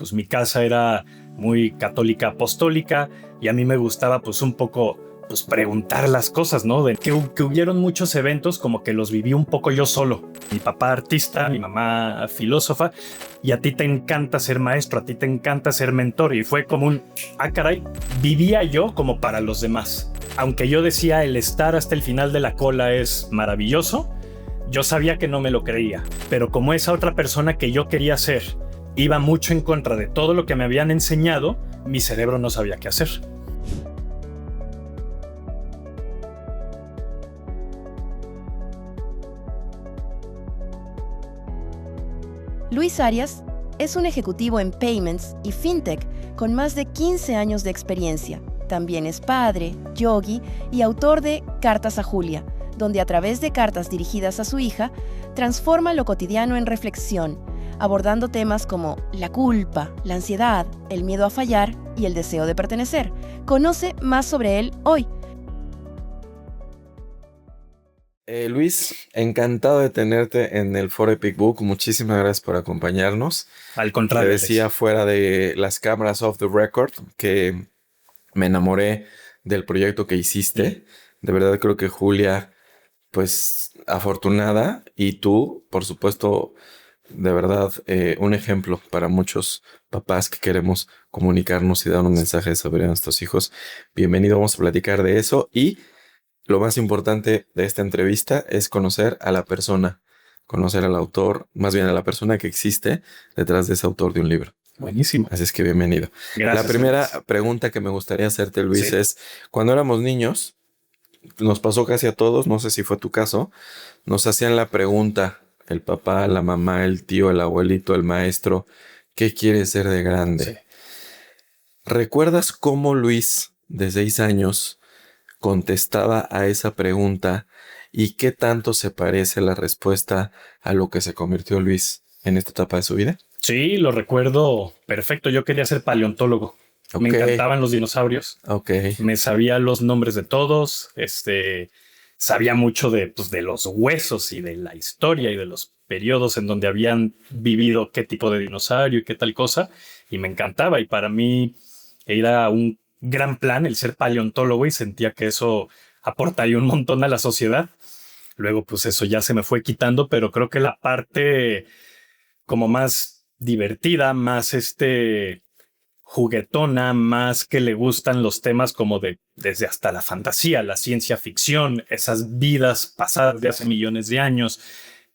pues mi casa era muy católica apostólica y a mí me gustaba pues un poco pues preguntar las cosas, ¿no? De que hubieron muchos eventos como que los viví un poco yo solo. Mi papá artista, mi mamá filósofa, y a ti te encanta ser maestro, a ti te encanta ser mentor, y fue como caray, vivía yo como para los demás. Aunque yo decía el estar hasta el final de la cola es maravilloso, yo sabía que no me lo creía, pero como esa otra persona que yo quería ser iba mucho en contra de todo lo que me habían enseñado, mi cerebro no sabía qué hacer. Luis Arias es un ejecutivo en Payments y FinTech con más de 15 años de experiencia. También es padre, yogi y autor de Cartas a Julia, donde a través de cartas dirigidas a su hija, transforma lo cotidiano en reflexión, abordando temas como la culpa, la ansiedad, el miedo a fallar y el deseo de pertenecer. Conoce más sobre él hoy. Luis, encantado de tenerte en el Foro Epic Book. Muchísimas gracias por acompañarnos. Al contrario. Te decía fuera de las cámaras off the record que me enamoré del proyecto que hiciste. De verdad creo que Julia, pues afortunada, y tú, por supuesto, de verdad un ejemplo para muchos papás que queremos comunicarnos y dar un mensaje de sabiduría a nuestros hijos. Bienvenido, vamos a platicar de eso y lo más importante de esta entrevista es conocer a la persona, conocer al autor, más bien a la persona que existe detrás de ese autor de un libro. Buenísimo. Así es que bienvenido. Gracias. La primera pregunta que me gustaría hacerte, Luis, es, cuando éramos niños, nos pasó casi a todos, no sé si fue tu caso, nos hacían la pregunta, el papá, la mamá, el tío, el abuelito, el maestro, ¿qué quieres ser de grande? Sí. ¿Recuerdas cómo Luis, de 6 años, contestaba a esa pregunta y qué tanto se parece la respuesta a lo que se convirtió Luis en esta etapa de su vida? Sí, lo recuerdo perfecto. Yo quería ser paleontólogo. Me encantaban los dinosaurios. Me sabía los nombres de todos. Sabía mucho de los huesos y de la historia y de los periodos en donde habían vivido qué tipo de dinosaurio y qué tal cosa. Y me encantaba. Y para mí era un gran plan el ser paleontólogo y sentía que eso aportaría un montón a la sociedad. Luego, pues eso ya se me fue quitando, pero creo que la parte como más divertida, más juguetona, más que le gustan los temas como desde hasta la fantasía, la ciencia ficción, esas vidas pasadas de hace millones de años,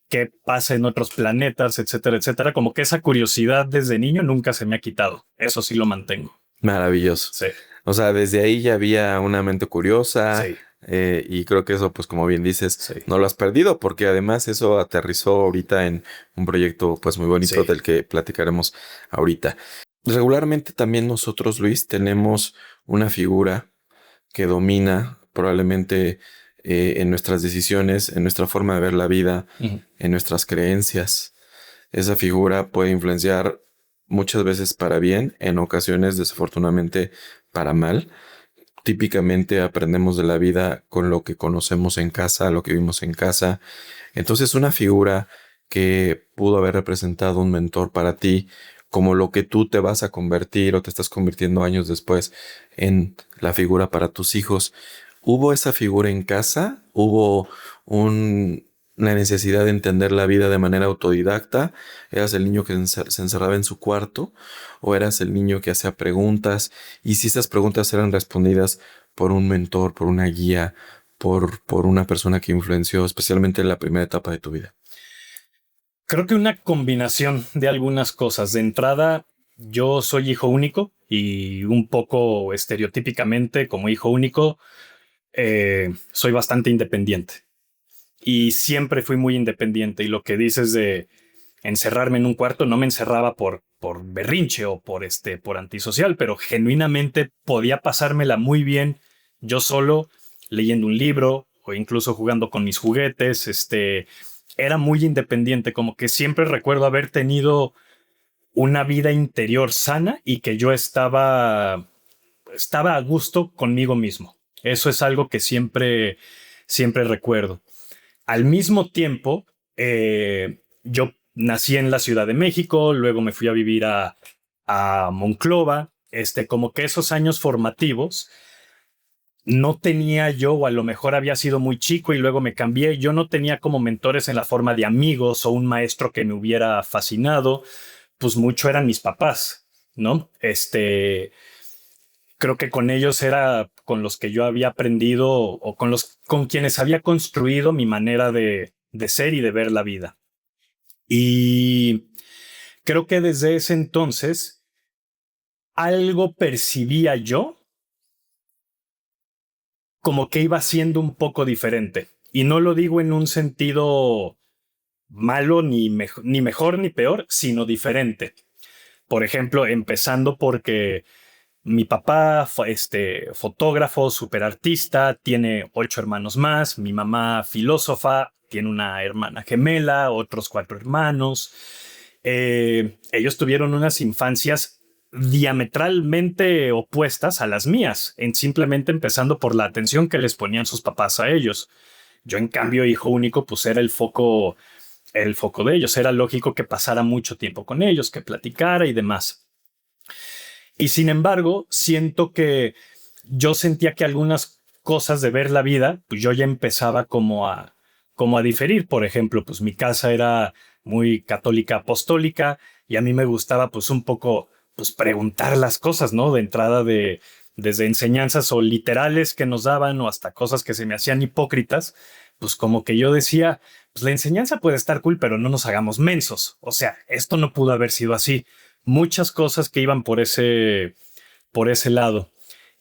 qué pasa en otros planetas, etcétera, etcétera. Como que esa curiosidad desde niño nunca se me ha quitado. Eso sí lo mantengo. Maravilloso. Sí. O sea, desde ahí ya había una mente curiosa. Sí. Y creo que eso, pues como bien dices, sí, no lo has perdido, porque además eso aterrizó ahorita en un proyecto pues muy bonito, sí, del que platicaremos ahorita. Regularmente también nosotros, Luis, tenemos una figura que domina probablemente en nuestras decisiones, en nuestra forma de ver la vida, en nuestras creencias. Esa figura puede influenciar muchas veces para bien, en ocasiones desafortunadamente para mal. Típicamente aprendemos de la vida con lo que conocemos en casa, lo que vimos en casa. Entonces, una figura que pudo haber representado un mentor para ti, como lo que tú te vas a convertir o te estás convirtiendo años después en la figura para tus hijos. ¿Hubo esa figura en casa? ¿Hubo una necesidad de entender la vida de manera autodidacta? ¿Eras el niño que se encerraba en su cuarto? ¿O eras el niño que hacía preguntas? Y si esas preguntas eran respondidas por un mentor, por una guía, por una persona que influenció especialmente en la primera etapa de tu vida. Creo que una combinación de algunas cosas. De entrada, yo soy hijo único y un poco estereotípicamente como hijo único, soy bastante independiente. Y siempre fui muy independiente. Y lo que dices de encerrarme en un cuarto, no me encerraba por berrinche o por antisocial, pero genuinamente podía pasármela muy bien yo solo leyendo un libro o incluso jugando con mis juguetes. Era muy independiente, como que siempre recuerdo haber tenido una vida interior sana y que yo estaba a gusto conmigo mismo. Eso es algo que siempre recuerdo. Al mismo tiempo, yo nací en la Ciudad de México, luego me fui a vivir a a Monclova, como que esos años formativos no tenía yo, o a lo mejor había sido muy chico y luego me cambié, yo no tenía como mentores en la forma de amigos o un maestro que me hubiera fascinado, pues mucho eran mis papás, ¿no? Creo que con ellos era con los que yo había aprendido o con quienes había construido mi manera de ser y de ver la vida. Y creo que desde ese entonces algo percibía yo como que iba siendo un poco diferente. Y no lo digo en un sentido malo, ni mejor ni peor, sino diferente. Por ejemplo, empezando porque mi papá fue fotógrafo, superartista, tiene 8 hermanos más, mi mamá filósofa, tiene una hermana gemela, otros 4 hermanos. Ellos tuvieron unas infancias diametralmente opuestas a las mías, simplemente empezando por la atención que les ponían sus papás a ellos. Yo, en cambio, hijo único, pues era el foco de ellos. Era lógico que pasara mucho tiempo con ellos, que platicara y demás. Y sin embargo, siento que yo sentía que algunas cosas de ver la vida, pues yo ya empezaba como a diferir. Por ejemplo, pues mi casa era muy católica apostólica y a mí me gustaba pues un poco pues preguntar las cosas, ¿no? De entrada, desde enseñanzas o literales que nos daban o hasta cosas que se me hacían hipócritas, pues como que yo decía, pues la enseñanza puede estar cool, pero no nos hagamos mensos. O sea, esto no pudo haber sido así. Muchas cosas que iban por ese lado.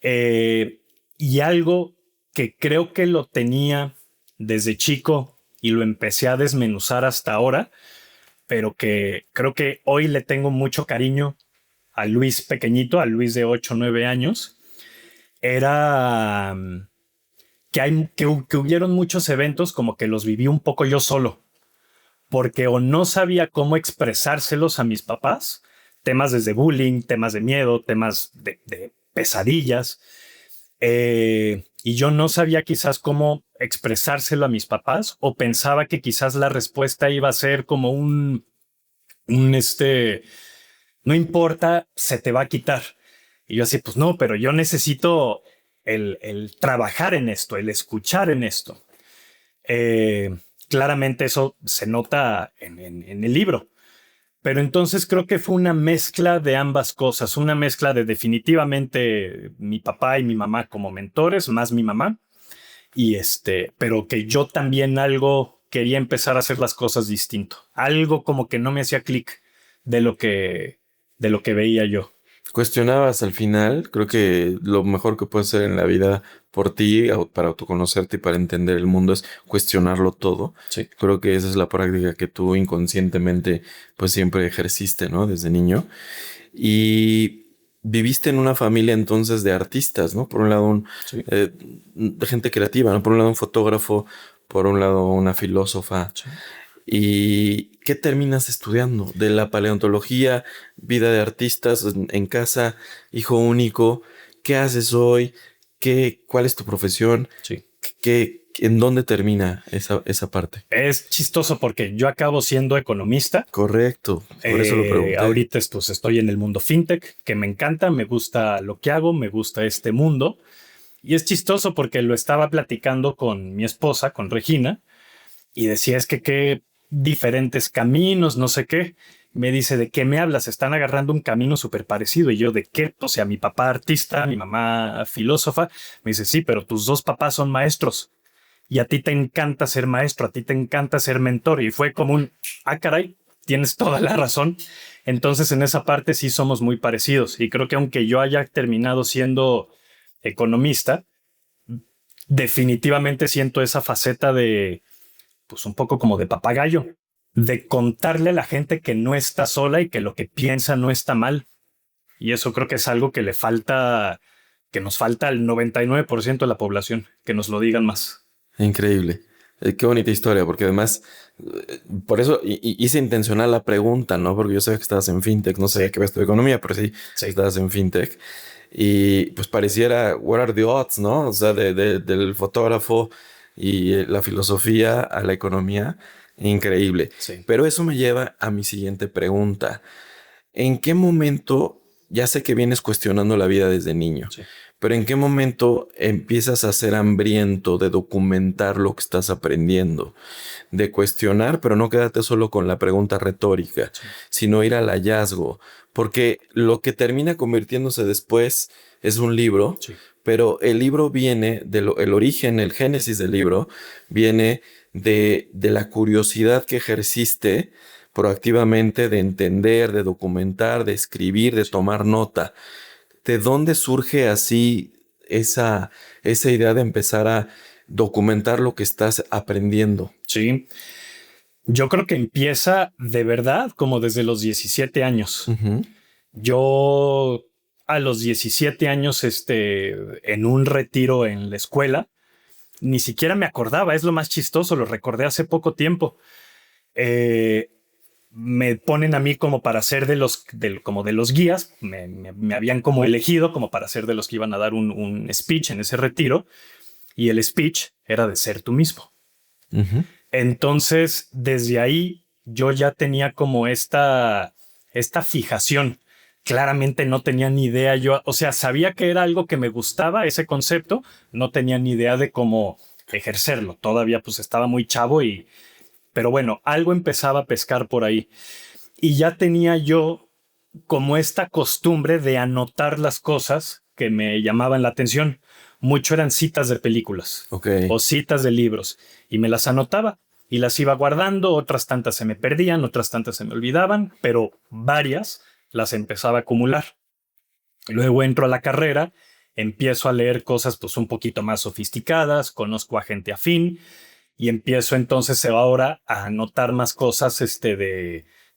Y algo que creo que lo tenía desde chico y lo empecé a desmenuzar hasta ahora, pero que creo que hoy le tengo mucho cariño a Luis pequeñito, a Luis de 8 o 9 años, era que hubieron muchos eventos como que los viví un poco yo solo, porque o no sabía cómo expresárselos a mis papás, temas desde bullying, temas de miedo, temas de pesadillas, y yo no sabía quizás cómo expresárselo a mis papás, o pensaba que quizás la respuesta iba a ser como no importa, se te va a quitar. Y yo así, pues no, pero yo necesito el trabajar en esto, el escuchar en esto. Claramente eso se nota en el libro. Pero entonces creo que fue una mezcla de ambas cosas, una mezcla de definitivamente mi papá y mi mamá como mentores, más mi mamá, y pero que yo también algo quería empezar a hacer las cosas distinto. Algo como que no me hacía clic de lo que veía yo. Cuestionabas al final, creo que lo mejor que puedes hacer en la vida por ti, para autoconocerte y para entender el mundo, es cuestionarlo todo. Sí. Creo que esa es la práctica que tú inconscientemente pues siempre ejerciste, ¿no? Desde niño. Y viviste en una familia entonces de artistas, ¿no? Por un lado, Sí. de gente creativa, ¿no? Por un lado un fotógrafo, por un lado una filósofa. Sí. ¿Y qué terminas estudiando? De la paleontología, vida de artistas en casa, hijo único. ¿Qué haces hoy? ¿Cuál es tu profesión? Sí. ¿En dónde termina esa parte? Es chistoso porque yo acabo siendo economista. Correcto, por eso lo pregunté. Ahorita pues, estoy en el mundo fintech, que me encanta, me gusta lo que hago, me gusta este mundo. Y es chistoso porque lo estaba platicando con mi esposa, con Regina, y decía, es que qué diferentes caminos, no sé qué. Me dice, ¿de qué me hablas? Están agarrando un camino súper parecido. Y yo, ¿de qué? O sea, mi papá artista, mi mamá filósofa. Me dice, sí, pero tus dos papás son maestros. Y a ti te encanta ser maestro, a ti te encanta ser mentor. Y fue como caray, tienes toda la razón. Entonces, en esa parte sí somos muy parecidos. Y creo que aunque yo haya terminado siendo economista, definitivamente siento esa faceta de, pues un poco como de papagayo, de contarle a la gente que no está sola y que lo que piensa no está mal. Y eso creo que es algo que que nos falta al 99% de la población, que nos lo digan más. Increíble. Qué bonita historia, porque además, por eso hice intencional la pregunta, ¿no? Porque yo sabía que estabas en fintech, no sabía que ves tu economía, pero sí, estabas en fintech. Y pues pareciera, what are the odds, ¿no? O sea, del fotógrafo y la filosofía a la economía, increíble. Sí. Pero eso me lleva a mi siguiente pregunta. ¿En qué momento ya sé que vienes cuestionando la vida desde niño, Sí. pero ¿en qué momento empiezas a ser hambriento de documentar lo que estás aprendiendo? De cuestionar, pero no quédate solo con la pregunta retórica, Sí. sino ir al hallazgo, porque lo que termina convirtiéndose después es un libro, Sí. pero el libro viene el origen, el génesis del libro, viene de la curiosidad que ejerciste proactivamente de entender, de documentar, de escribir, de tomar nota. ¿De dónde surge así esa idea de empezar a documentar lo que estás aprendiendo? Sí. Yo creo que empieza de verdad como desde los 17 años. Ujú. Yo a los 17 años, en un retiro en la escuela, ni siquiera me acordaba, es lo más chistoso, lo recordé hace poco tiempo. Eh, Me ponen a mí como para ser como de los guías, me habían como elegido como para ser de los que iban a dar un speech en ese retiro, y el speech era de ser tú mismo. Ujú. Entonces, desde ahí yo ya tenía como esta fijación. Claramente no tenía ni idea yo, o sea, sabía que era algo que me gustaba, ese concepto, no tenía ni idea de cómo ejercerlo. Todavía pues estaba muy chavo pero bueno, algo empezaba a pescar por ahí. Y ya tenía yo como esta costumbre de anotar las cosas que me llamaban la atención. Mucho eran citas de películas Ok. o citas de libros y me las anotaba y las iba guardando. Otras tantas se me perdían, otras tantas se me olvidaban, pero varias las empezaba a acumular. Luego entro a la carrera, empiezo a leer cosas pues un poquito más sofisticadas, conozco a gente afín y empiezo entonces ahora a anotar más cosas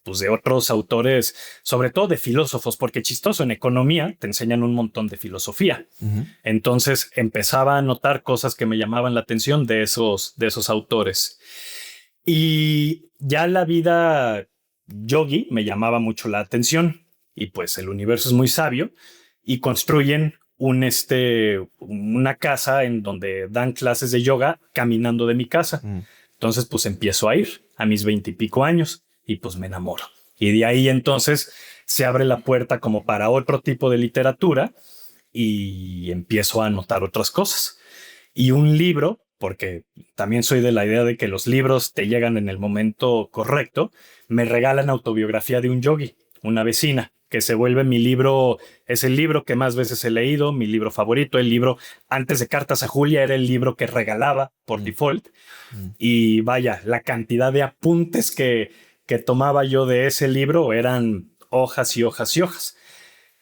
pues de otros autores, sobre todo de filósofos, porque chistoso, en economía te enseñan un montón de filosofía. Ujú. Entonces empezaba a anotar cosas que me llamaban la atención de esos autores. Y ya la vida yogi me llamaba mucho la atención y pues el universo es muy sabio y construyen una casa en donde dan clases de yoga caminando de mi casa. Mm. Entonces pues empiezo a ir a mis 20 y pico años y pues me enamoro. Y de ahí entonces se abre la puerta como para otro tipo de literatura y empiezo a anotar otras cosas. Y un libro, porque también soy de la idea de que los libros te llegan en el momento correcto, me regalan autobiografía de un yogi, una vecina, que se vuelve mi libro, es el libro que más veces he leído, mi libro favorito, el libro antes de Cartas a Julia era el libro que regalaba por default. Y vaya, la cantidad de apuntes que tomaba yo de ese libro eran hojas y hojas y hojas.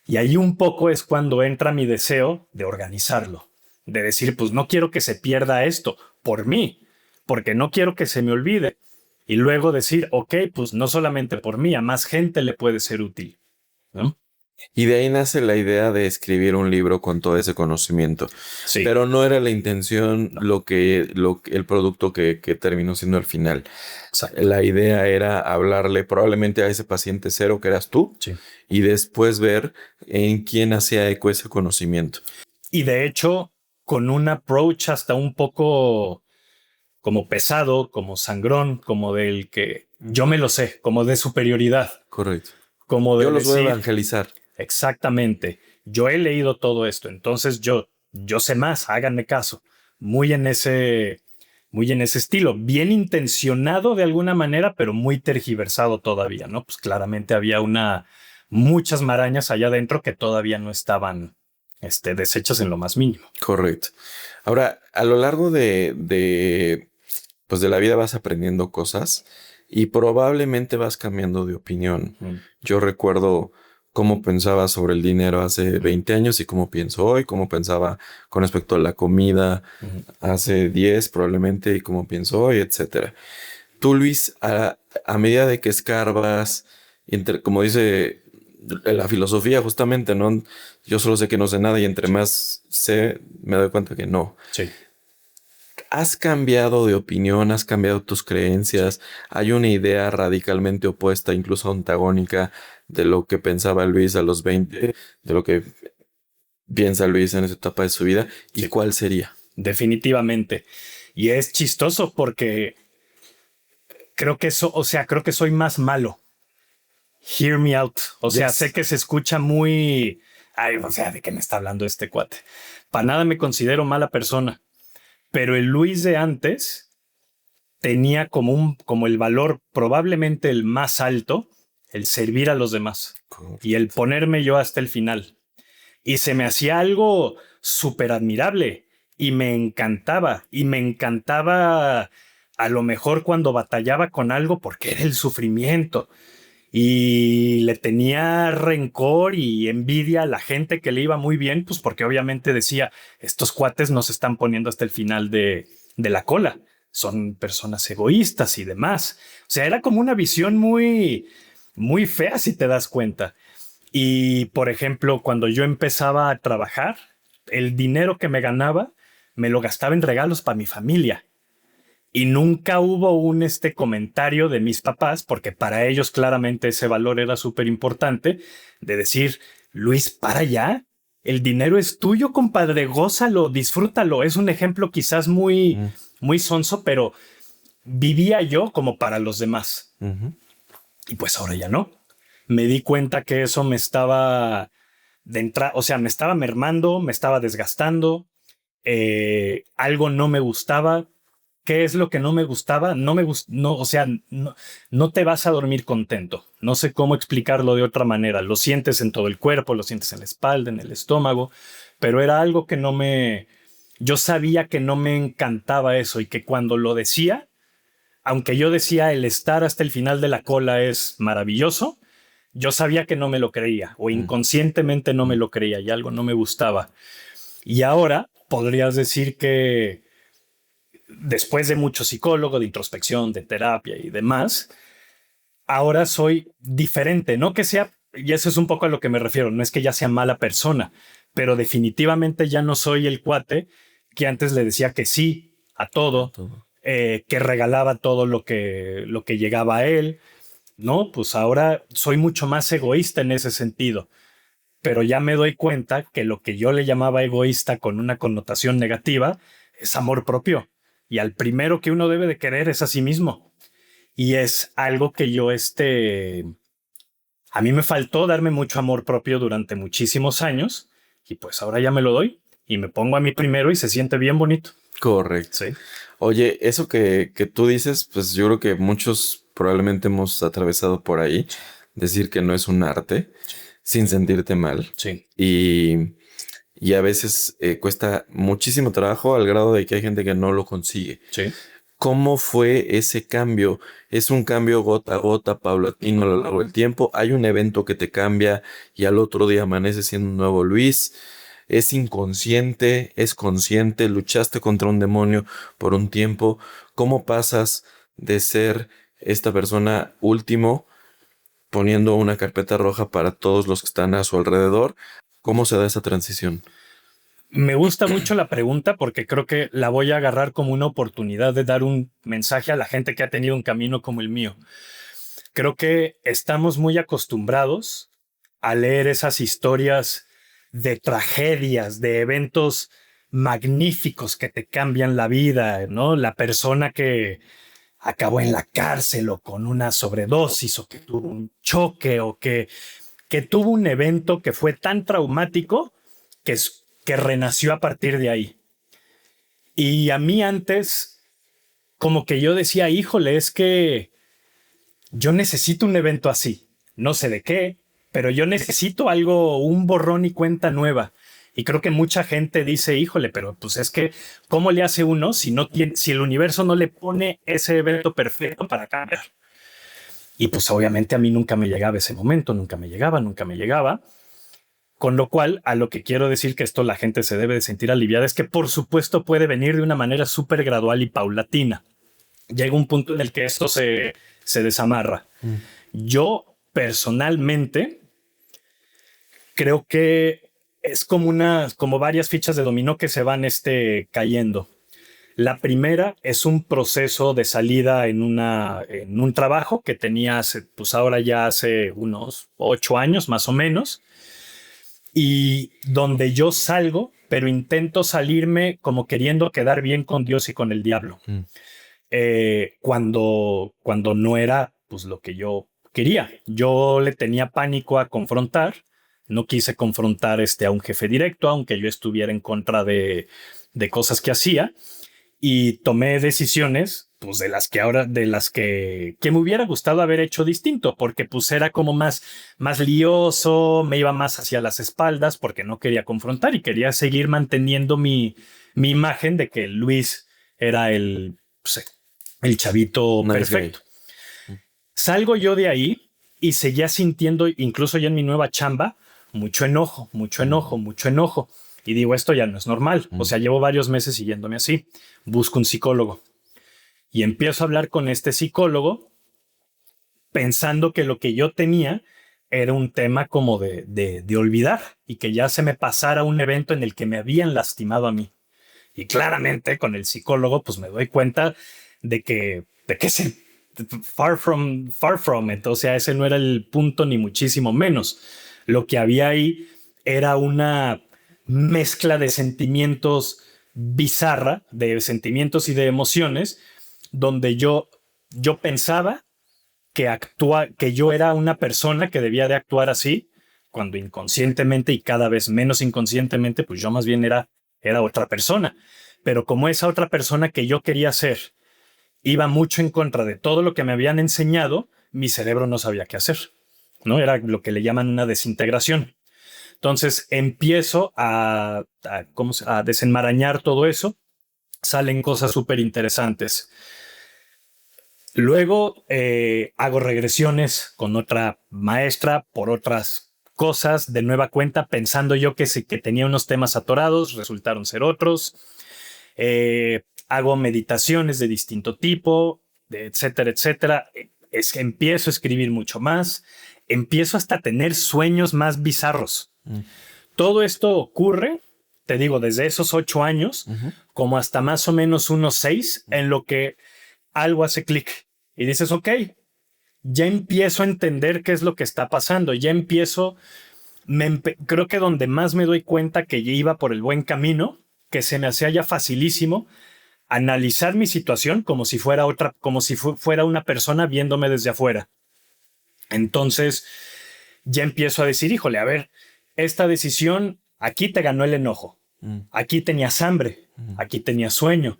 Y ahí un poco es cuando entra mi deseo de organizarlo, de decir, pues no quiero que se pierda esto por mí, porque no quiero que se me olvide. Y luego decir, ok, pues no solamente por mí, a más gente le puede ser útil, ¿no? Y de ahí nace la idea de escribir un libro con todo ese conocimiento. Sí. Pero no era la intención el producto que terminó siendo al final. Exacto. La idea era hablarle probablemente a ese paciente cero que eras tú, Sí. y después ver en quién hacía eco ese conocimiento. Y de hecho, con un approach hasta un poco como pesado, como sangrón, como del que yo me lo sé, como de superioridad, Correcto. como de Yo los voy a decir, evangelizar. exactamente, yo he leído todo esto, entonces yo sé más, háganme caso. Muy en ese estilo, bien intencionado de alguna manera, pero muy tergiversado todavía, ¿no? Pues claramente había muchas marañas allá adentro que todavía no estaban deshechas en lo más mínimo. Correcto. Ahora, a lo largo pues de la vida vas aprendiendo cosas y probablemente vas cambiando de opinión. Yo recuerdo cómo pensaba sobre el dinero hace 20 años y cómo pienso hoy, cómo pensaba con respecto a la comida hace 10 probablemente y cómo pienso hoy, etcétera. Tú, Luis, a medida de que escarbas, como dice la filosofía justamente, ¿no? Yo solo sé que no sé nada y entre más sé, me doy cuenta que no. Sí. ¿Has cambiado de opinión? ¿Has cambiado tus creencias? ¿Hay una idea radicalmente opuesta, incluso antagónica, de lo que pensaba Luis a los 20, de lo que piensa Luis en esa etapa de su vida? ¿Y Sí. cuál sería? Definitivamente. Y es chistoso porque creo que soy más malo. Hear me out. O sea, Yes. sé que se escucha muy... Ay, o sea, ¿de qué me está hablando este cuate? Para nada me considero mala persona. Pero el Luis de antes tenía como el valor probablemente el más alto, el servir a los demás y el ponerme yo hasta el final. Y se me hacía algo súper admirable y me encantaba. Y me encantaba a lo mejor cuando batallaba con algo porque era el sufrimiento. Y le tenía rencor y envidia a la gente que le iba muy bien, pues porque obviamente decía, estos cuates no se están poniendo hasta el final de la cola. Son personas egoístas y demás. O sea, era como una visión muy, muy fea si te das cuenta. Y, por ejemplo, cuando yo empezaba a trabajar, el dinero que me ganaba me lo gastaba en regalos para mi familia. Y nunca hubo un comentario de mis papás, porque para ellos claramente ese valor era súper importante, de decir, Luis, para ya, el dinero es tuyo, compadre, gózalo, disfrútalo. Es un ejemplo quizás muy, muy sonso, pero vivía yo como para los demás. Y pues ahora ya no. Me di cuenta que eso me estaba o sea, me estaba mermando, me estaba desgastando, algo no me gustaba. ¿Qué es lo que no me gustaba? No, o sea, no te vas a dormir contento. No sé cómo explicarlo de otra manera. Lo sientes en todo el cuerpo, lo sientes en la espalda, en el estómago, pero era algo que yo sabía que no me encantaba eso y que cuando lo decía, aunque yo decía el estar hasta el final de la cola es maravilloso, yo sabía que no me lo creía o inconscientemente no me lo creía y algo no me gustaba. Y ahora podrías decir que después de mucho psicólogo, de introspección, de terapia y demás, ahora soy diferente. No que sea, y eso es un poco a lo que me refiero, no es que ya sea mala persona, pero definitivamente ya no soy el cuate que antes le decía que sí a todo, que regalaba todo lo que llegaba a él. No, pues ahora soy mucho más egoísta en ese sentido, pero ya me doy cuenta que lo que yo le llamaba egoísta con una connotación negativa es amor propio. Y al primero que uno debe de querer es a sí mismo. Y es algo que a mí me faltó darme mucho amor propio durante muchísimos años y pues ahora ya me lo doy y me pongo a mí primero y se siente bien bonito. Correcto. Sí. Oye, eso que tú dices, pues yo creo que muchos probablemente hemos atravesado por ahí. Decir que no es un arte sin sentirte mal. Sí. Y a veces cuesta muchísimo trabajo al grado de que hay gente que no lo consigue. Sí. ¿Cómo fue ese cambio? ¿Es un cambio gota a gota, paulatino a lo largo del tiempo? ¿Hay un evento que te cambia y al otro día amaneces siendo un nuevo Luis? ¿Es inconsciente? ¿Es consciente? ¿Luchaste contra un demonio por un tiempo? ¿Cómo pasas de ser esta persona último poniendo una carpeta roja para todos los que están a su alrededor? ¿Cómo se da esa transición? Me gusta mucho la pregunta porque creo que la voy a agarrar como una oportunidad de dar un mensaje a la gente que ha tenido un camino como el mío. Creo que estamos muy acostumbrados a leer esas historias de tragedias, de eventos magníficos que te cambian la vida, ¿no? La persona que acabó en la cárcel o con una sobredosis o que tuvo un choque o que tuvo un evento que fue tan traumático que renació a partir de ahí. Y a mí antes, como que yo decía, híjole, es que yo necesito un evento así. No sé de qué, pero yo necesito algo, un borrón y cuenta nueva. Y creo que mucha gente dice, híjole, pero pues es que, ¿cómo le hace uno si el universo no le pone ese evento perfecto para cambiar? Y pues obviamente a mí nunca me llegaba ese momento, nunca me llegaba. Con lo cual, a lo que quiero decir que esto la gente se debe de sentir aliviada es que por supuesto puede venir de una manera súper gradual y paulatina. Llega un punto en el que esto se desamarra. Yo personalmente creo que es como varias fichas de dominó que se van cayendo. La primera es un proceso de salida en un trabajo que tenía pues ahora ya hace unos 8 años más o menos. Y donde yo salgo, pero intento salirme como queriendo quedar bien con Dios y con el diablo. Cuando no era pues lo que yo quería. Yo le tenía pánico a confrontar. No quise confrontar a un jefe directo, aunque yo estuviera en contra de cosas que hacía. Y tomé decisiones, pues de las que me hubiera gustado haber hecho distinto, porque pues era como más lioso, me iba más hacia las espaldas porque no quería confrontar y quería seguir manteniendo mi imagen de que Luis era el chavito Nice perfecto. guy. Salgo yo de ahí y seguía sintiendo, incluso ya en mi nueva chamba, mucho enojo. Y digo, esto ya no es normal. O sea, llevo varios meses siguiéndome así. Busco un psicólogo. Y empiezo a hablar con este psicólogo pensando que lo que yo tenía era un tema como de olvidar y que ya se me pasara un evento en el que me habían lastimado a mí. Y claramente con el psicólogo pues me doy cuenta de que es far from it. O sea, ese no era el punto ni muchísimo menos. Lo que había ahí era una mezcla de sentimientos bizarra, de sentimientos y de emociones, donde yo pensaba que yo era una persona que debía de actuar así, cuando inconscientemente y cada vez menos inconscientemente, pues yo más bien era otra persona. Pero como esa otra persona que yo quería ser iba mucho en contra de todo lo que me habían enseñado, mi cerebro no sabía qué hacer, ¿no? Era lo que le llaman una desintegración. Entonces empiezo a desenmarañar todo eso. Salen cosas súper interesantes. Luego hago regresiones con otra maestra por otras cosas de nueva cuenta, pensando yo que tenía unos temas atorados, resultaron ser otros. Hago meditaciones de distinto tipo, etcétera, etcétera. Es que empiezo a escribir mucho más. Empiezo hasta a tener sueños más bizarros. Todo esto ocurre, te digo, desde esos 8 años, como hasta más o menos unos 6, en lo que algo hace clic y dices, ok, ya empiezo a entender qué es lo que está pasando. Ya empiezo, creo que donde más me doy cuenta que ya iba por el buen camino, que se me hacía ya facilísimo analizar mi situación como si fuera fuera una persona viéndome desde afuera. Entonces ya empiezo a decir, híjole, a ver, esta decisión, aquí te ganó el enojo. Aquí tenías hambre, aquí tenías sueño.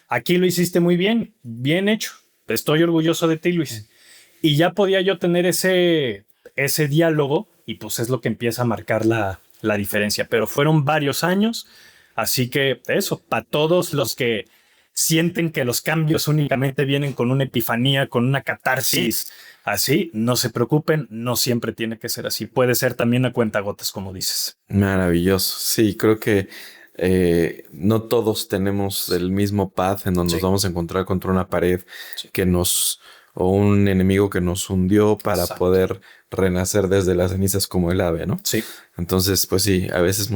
Aquí lo hiciste muy bien, bien hecho. Estoy orgulloso de ti, Luis. Y ya podía yo tener ese diálogo y pues es lo que empieza a marcar la diferencia. Pero fueron varios años, así que eso, para todos los que sienten que los cambios únicamente vienen con una epifanía, con una catarsis, así, no se preocupen, no siempre tiene que ser así. Puede ser también a cuentagotas, como dices. Maravilloso. Sí, creo que no todos tenemos el mismo path en donde nos vamos a encontrar contra una pared o un enemigo que nos hundió para poder renacer desde las cenizas como el ave, ¿no? Sí. Entonces, pues sí, a veces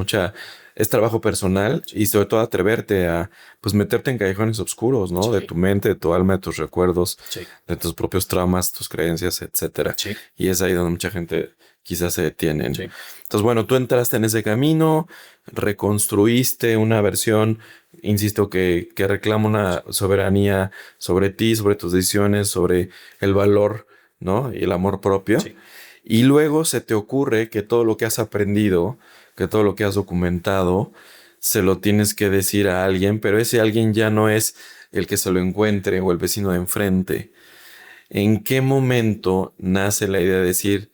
es trabajo personal y sobre todo atreverte a pues meterte en callejones oscuros, ¿no? De tu mente, de tu alma, de tus recuerdos, de tus propios traumas, tus creencias, etcétera. Y es ahí donde mucha gente quizás se detiene. Entonces, bueno, tú entraste en ese camino, reconstruiste una versión, insisto, que reclama una soberanía sobre ti, sobre tus decisiones, sobre el valor, ¿no? Y el amor propio. Y luego se te ocurre que todo lo que has aprendido, que todo lo que has documentado, se lo tienes que decir a alguien, pero ese alguien ya no es el que se lo encuentre o el vecino de enfrente. ¿En qué momento nace la idea de decir,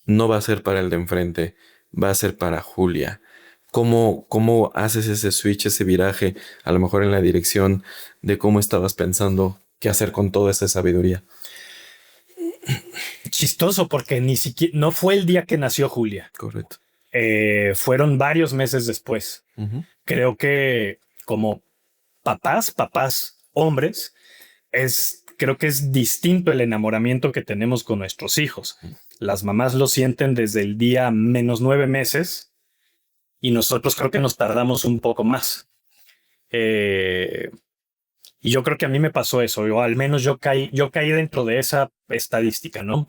no va a ser para el de enfrente, va a ser para Julia? ¿Cómo haces ese switch, ese viraje, a lo mejor en la dirección de cómo estabas pensando qué hacer con toda esa sabiduría? Chistoso, porque ni siquiera no fue el día que nació Julia. Correcto. Fueron varios meses después. Creo que como papás, hombres, creo que es distinto el enamoramiento que tenemos con nuestros hijos. Las mamás lo sienten desde el día menos 9 meses y nosotros creo que nos tardamos un poco más. Y yo creo que a mí me pasó eso, o al menos yo caí dentro de esa estadística, ¿no?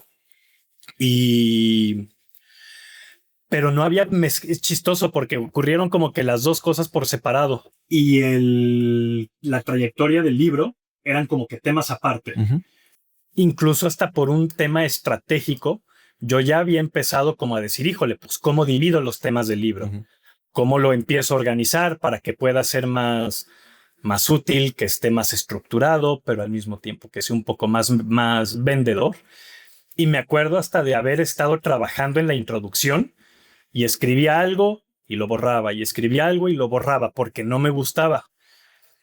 Pero no había, es chistoso porque ocurrieron como que las dos cosas por separado y la trayectoria del libro eran como que temas aparte. incluso hasta por un tema estratégico, yo ya había empezado como a decir, híjole, pues cómo divido los temas del libro, cómo lo empiezo a organizar para que pueda ser más útil, que esté más estructurado, pero al mismo tiempo que sea un poco más vendedor. Y me acuerdo hasta de haber estado trabajando en la introducción y escribía algo y lo borraba, y escribía algo y lo borraba porque no me gustaba.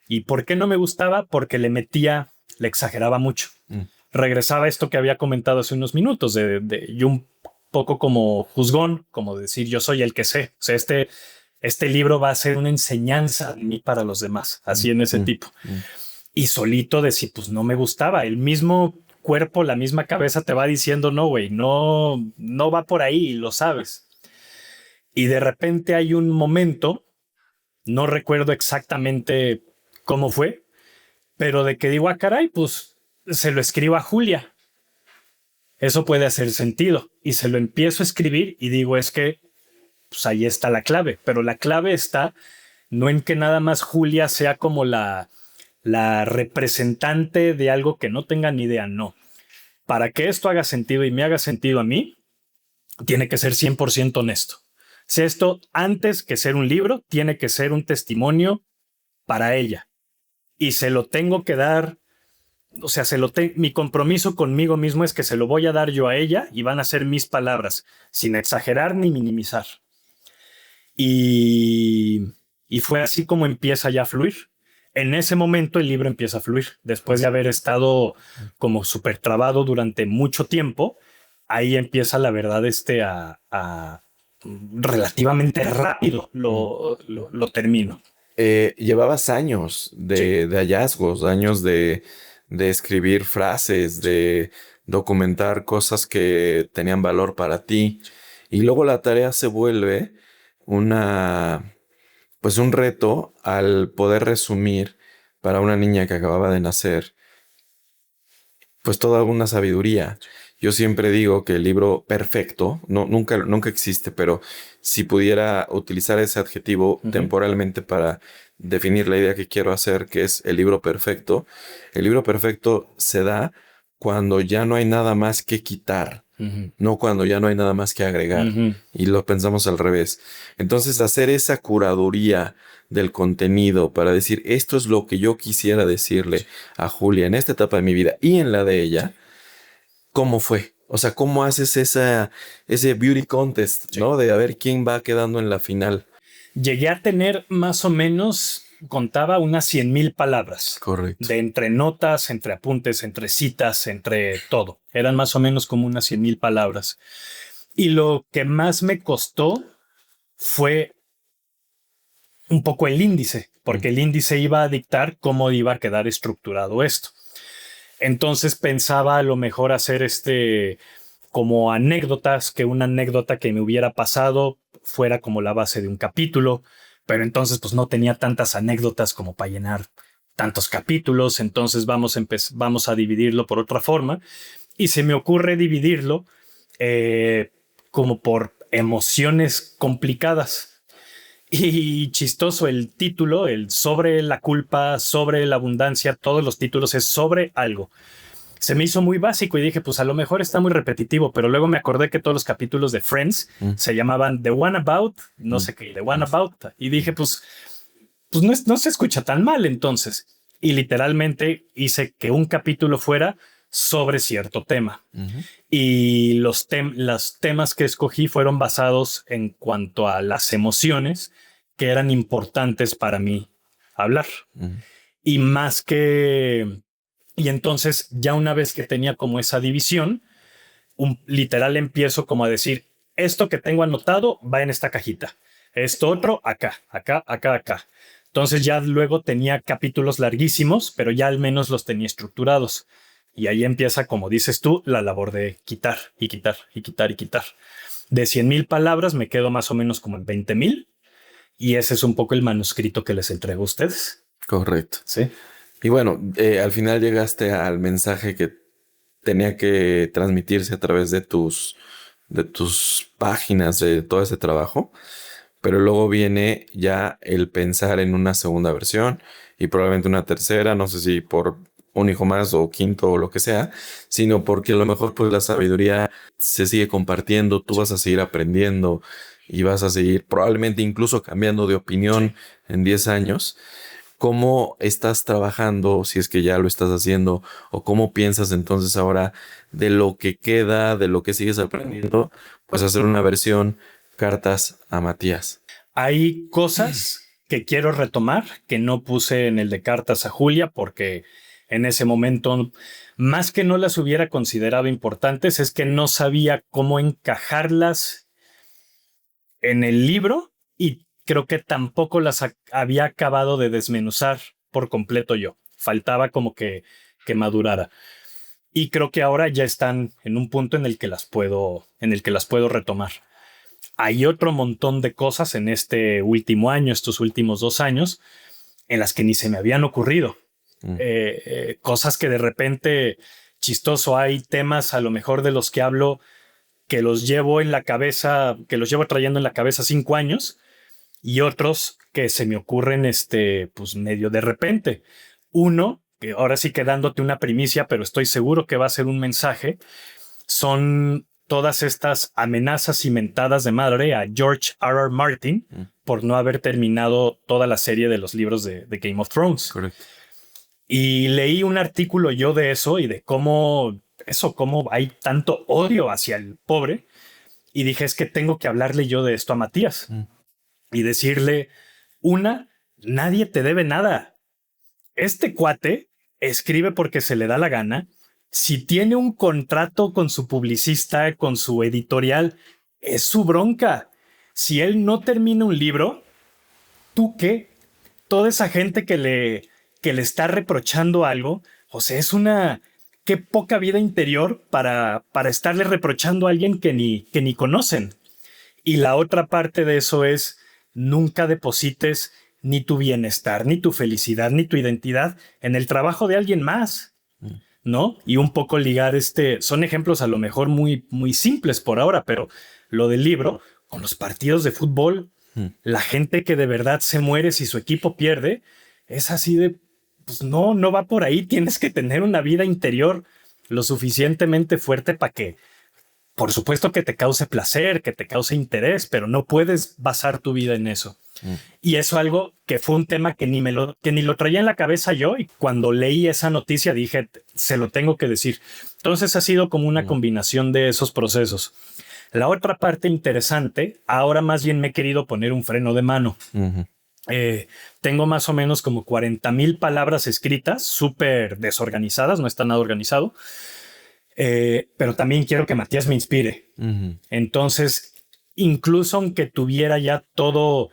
¿Y por qué no me gustaba? Porque le exageraba mucho. Regresaba a esto que había comentado hace unos minutos, yo un poco como juzgón, como decir yo soy el que sé. O sea, este libro va a ser una enseñanza de mí para los demás, así en ese tipo. Y solito decir, pues no me gustaba. El mismo cuerpo, la misma cabeza te va diciendo, no, güey, no va por ahí, lo sabes. Y de repente hay un momento, no recuerdo exactamente cómo fue, pero de que digo, caray, pues se lo escribo a Julia. Eso puede hacer sentido. Y se lo empiezo a escribir y digo, es que pues ahí está la clave. Pero la clave está no en que nada más Julia sea como la representante de algo que no tenga ni idea, no. Para que esto haga sentido y me haga sentido a mí, tiene que ser 100% honesto. Si esto, antes que ser un libro, tiene que ser un testimonio para ella. Y se lo tengo que dar, o sea, mi compromiso conmigo mismo es que se lo voy a dar yo a ella y van a ser mis palabras, sin exagerar ni minimizar. Y fue así como empieza ya a fluir. En ese momento el libro empieza a fluir. Después de haber estado como súper trabado durante mucho tiempo, ahí empieza la verdad a relativamente rápido lo termino. Llevabas años de hallazgos, años de escribir frases, de documentar cosas que tenían valor para ti. Y luego la tarea se vuelve pues un reto al poder resumir para una niña que acababa de nacer, pues toda una sabiduría. Yo siempre digo que el libro perfecto, nunca existe, pero si pudiera utilizar ese adjetivo temporalmente para definir la idea que quiero hacer, que es el libro perfecto se da cuando ya no hay nada más que quitar, no cuando ya no hay nada más que agregar. Y lo pensamos al revés. Entonces, hacer esa curaduría del contenido para decir, esto es lo que yo quisiera decirle a Julia en esta etapa de mi vida y en la de ella, ¿cómo fue? O sea, ¿cómo haces ese beauty contest, ¿no? De a ver quién va quedando en la final. Llegué a tener más o menos, contaba unas 100,000 palabras. Correcto. De entre notas, entre apuntes, entre citas, entre todo. Eran más o menos como unas 100,000 palabras. Y lo que más me costó fue un poco el índice, porque el índice iba a dictar cómo iba a quedar estructurado esto. Entonces pensaba a lo mejor hacer como anécdotas, que una anécdota que me hubiera pasado fuera como la base de un capítulo, pero entonces pues no tenía tantas anécdotas como para llenar tantos capítulos, entonces vamos a dividirlo por otra forma y se me ocurre dividirlo como por emociones complicadas. Y chistoso el título, el sobre la culpa, sobre la abundancia, todos los títulos es sobre algo. Se me hizo muy básico y dije, pues a lo mejor está muy repetitivo, pero luego me acordé que todos los capítulos de Friends se llamaban The One About, no sé qué, The One About. Y dije, pues no se escucha tan mal entonces. Y literalmente hice que un capítulo fuera sobre cierto tema. Y los temas que escogí fueron basados en cuanto a las emociones que eran importantes para mí hablar. Y más que... Y entonces ya una vez que tenía como esa división, literal empiezo como a decir, esto que tengo anotado va en esta cajita. Esto otro acá, acá, acá, acá. Entonces ya luego tenía capítulos larguísimos, pero ya al menos los tenía estructurados. Y ahí empieza, como dices tú, la labor de quitar y quitar y quitar y quitar. De 100,000 palabras me quedo más o menos como en 20,000. Y ese es un poco el manuscrito que les entrego a ustedes. Correcto. Sí. Y bueno, al final llegaste al mensaje que tenía que transmitirse a través de tus páginas, de todo ese trabajo. Pero luego viene ya el pensar en una segunda versión y probablemente una tercera. No sé si por un hijo más o quinto o lo que sea, sino porque a lo mejor pues la sabiduría se sigue compartiendo, tú vas a seguir aprendiendo y vas a seguir probablemente incluso cambiando de opinión en 10 años. ¿Cómo estás trabajando, si es que ya lo estás haciendo, o cómo piensas entonces ahora de lo que queda, de lo que sigues aprendiendo, pues hacer una versión cartas a Matías? Hay cosas que quiero retomar que no puse en el de cartas a Julia porque en ese momento, más que no las hubiera considerado importantes, es que no sabía cómo encajarlas en el libro y creo que tampoco las había acabado de desmenuzar por completo yo. Faltaba como que madurara. Y creo que ahora ya están en un punto en el que las puedo retomar. Hay otro montón de cosas en este último año, estos últimos 2 años, en las que ni se me habían ocurrido. Cosas que de repente, chistoso, hay temas a lo mejor de los que hablo que los llevo en la cabeza, que los llevo trayendo en la cabeza 5 años, y otros que se me ocurren pues medio de repente. Uno, que ahora sí que dándote una primicia, pero estoy seguro que va a ser un mensaje, son todas estas amenazas cimentadas de madre a George R.R. Martin por no haber terminado toda la serie de los libros de Game of Thrones. Correcto. Y leí un artículo yo de eso y de cómo hay tanto odio hacia el pobre. Y dije, es que tengo que hablarle yo de esto a Matías y decirle, nadie te debe nada. Este cuate escribe porque se le da la gana. Si tiene un contrato con su publicista, con su editorial, es su bronca. Si él no termina un libro, ¿tú qué? Toda esa gente que le está reprochando algo, o sea, qué poca vida interior para estarle reprochando a alguien que ni conocen. Y la otra parte de eso es, nunca deposites ni tu bienestar, ni tu felicidad, ni tu identidad en el trabajo de alguien más, ¿no? Y un poco ligar son ejemplos a lo mejor muy, muy simples por ahora, pero lo del libro, con los partidos de fútbol, la gente que de verdad se muere si su equipo pierde, es así de, pues no va por ahí, tienes que tener una vida interior lo suficientemente fuerte para que, por supuesto que te cause placer, que te cause interés, pero no puedes basar tu vida en eso. Y eso algo que fue un tema que ni lo traía en la cabeza yo, y cuando leí esa noticia dije, se lo tengo que decir. Entonces ha sido como una combinación de esos procesos. La otra parte interesante, ahora más bien me he querido poner un freno de mano. Tengo más o menos como 40,000 palabras escritas, súper desorganizadas, no está nada organizado. Pero también quiero que Matías me inspire. Entonces, incluso aunque tuviera ya todos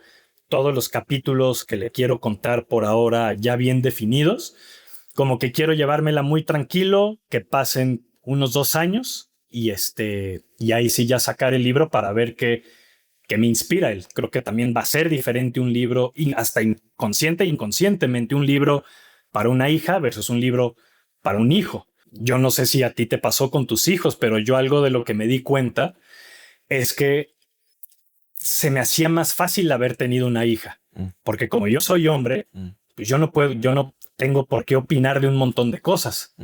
los capítulos que le quiero contar por ahora ya bien definidos, como que quiero llevármela muy tranquilo, que pasen unos 2 años y ahí sí ya sacar el libro para ver qué me inspira. Creo que también va a ser diferente un libro, hasta consciente e inconscientemente, un libro para una hija versus un libro para un hijo. Yo no sé si a ti te pasó con tus hijos, pero yo algo de lo que me di cuenta es que se me hacía más fácil haber tenido una hija, porque como yo soy hombre, pues yo no tengo por qué opinar de un montón de cosas.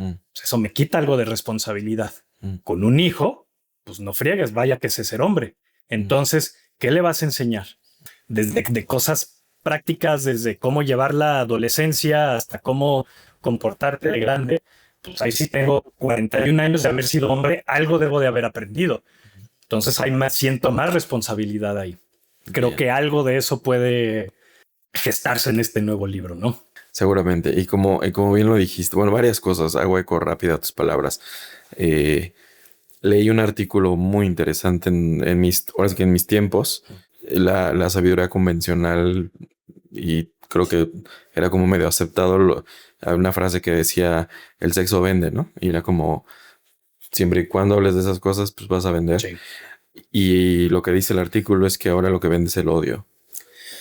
Eso me quita algo de responsabilidad. Con un hijo, pues no friegues, vaya que sé ser hombre. Entonces, ¿qué le vas a enseñar? Desde de cosas prácticas, desde cómo llevar la adolescencia hasta cómo comportarte de grande. Pues ahí sí tengo 41 años de haber sido hombre, algo debo de haber aprendido. Entonces siento más responsabilidad ahí. Creo que algo de eso puede gestarse en este nuevo libro, ¿no? Seguramente. Y como bien lo dijiste, bueno, varias cosas, hago eco rápido a tus palabras. Leí un artículo muy interesante en mis tiempos, la sabiduría convencional, y creo que era como medio aceptado una frase que decía, el sexo vende, ¿no? Y era como, siempre y cuando hables de esas cosas, pues vas a vender. Sí. Y lo que dice el artículo es que ahora lo que vende es el odio.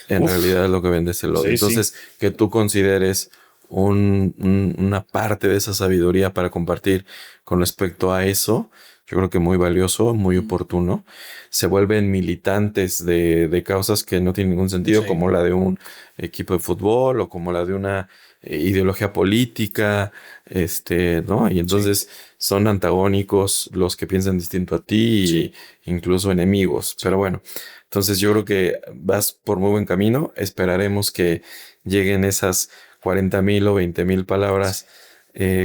En realidad lo que vende es el odio. Sí, entonces, sí, que tú consideres una parte de esa sabiduría para compartir con respecto a eso, yo creo que muy valioso, muy oportuno. Se vuelven militantes de causas que no tienen ningún sentido, Sí. como la de un equipo de fútbol o como la de una ideología política, ¿no? Y entonces son antagónicos los que piensan distinto a ti, Sí. incluso enemigos. Pero bueno, entonces yo creo que vas por muy buen camino. Esperaremos que lleguen esas 40,000 o 20,000 palabras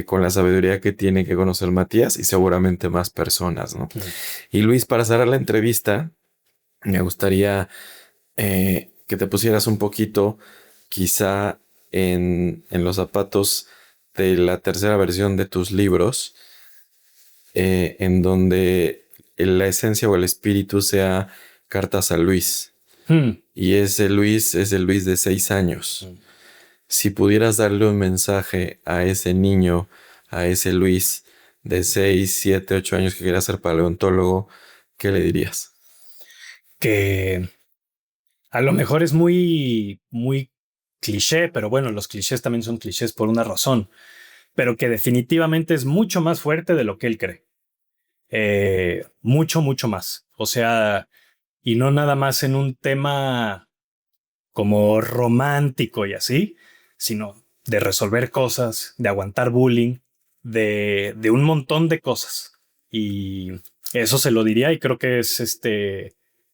con la sabiduría que tiene que conocer Matías y seguramente más personas, ¿no? Y Luis, para cerrar la entrevista, me gustaría que te pusieras un poquito, quizá en los zapatos de la tercera versión de tus libros, en donde la esencia o el espíritu sea cartas a Luis. Y ese Luis es el Luis de 6 años. Si pudieras darle un mensaje a ese niño, a ese Luis de 6, 7, 8 años que quiera ser paleontólogo, ¿qué le dirías? Que a lo mejor es muy, muy cliché, pero bueno, los clichés también son clichés por una razón, pero que definitivamente es mucho más fuerte de lo que él cree. Mucho, mucho más. O sea, y no nada más en un tema como romántico y así, sino de resolver cosas, de aguantar bullying, de un montón de cosas. Y eso se lo diría y creo que es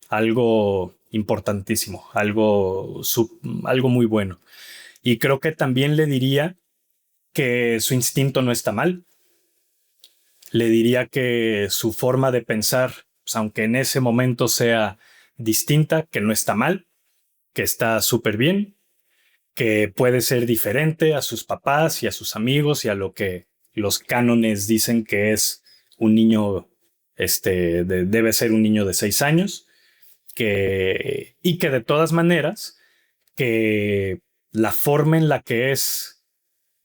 algo importantísimo, algo muy bueno. Y creo que también le diría que su instinto no está mal. Le diría que su forma de pensar, pues, aunque en ese momento sea distinta, que no está mal, que está súper bien, que puede ser diferente a sus papás y a sus amigos y a lo que los cánones dicen que es un niño, debe ser un niño de 6 años, y que de todas maneras, que la forma en la que es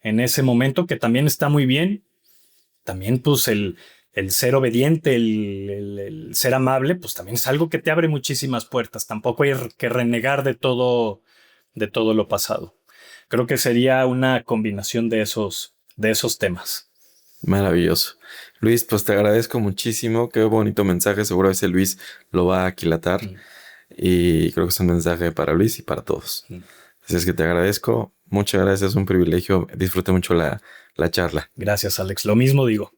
en ese momento, que también está muy bien, también pues el ser obediente, el ser amable, pues también es algo que te abre muchísimas puertas. Tampoco hay que renegar de todo lo pasado. Creo que sería una combinación de esos temas. Maravilloso. Luis, pues te agradezco muchísimo. Qué bonito mensaje. Seguro ese Luis lo va a aquilatar. Y creo que es un mensaje para Luis y para todos. Así es que te agradezco. Muchas gracias. Es un privilegio. Disfruté mucho la charla. Gracias, Alex. Lo mismo digo.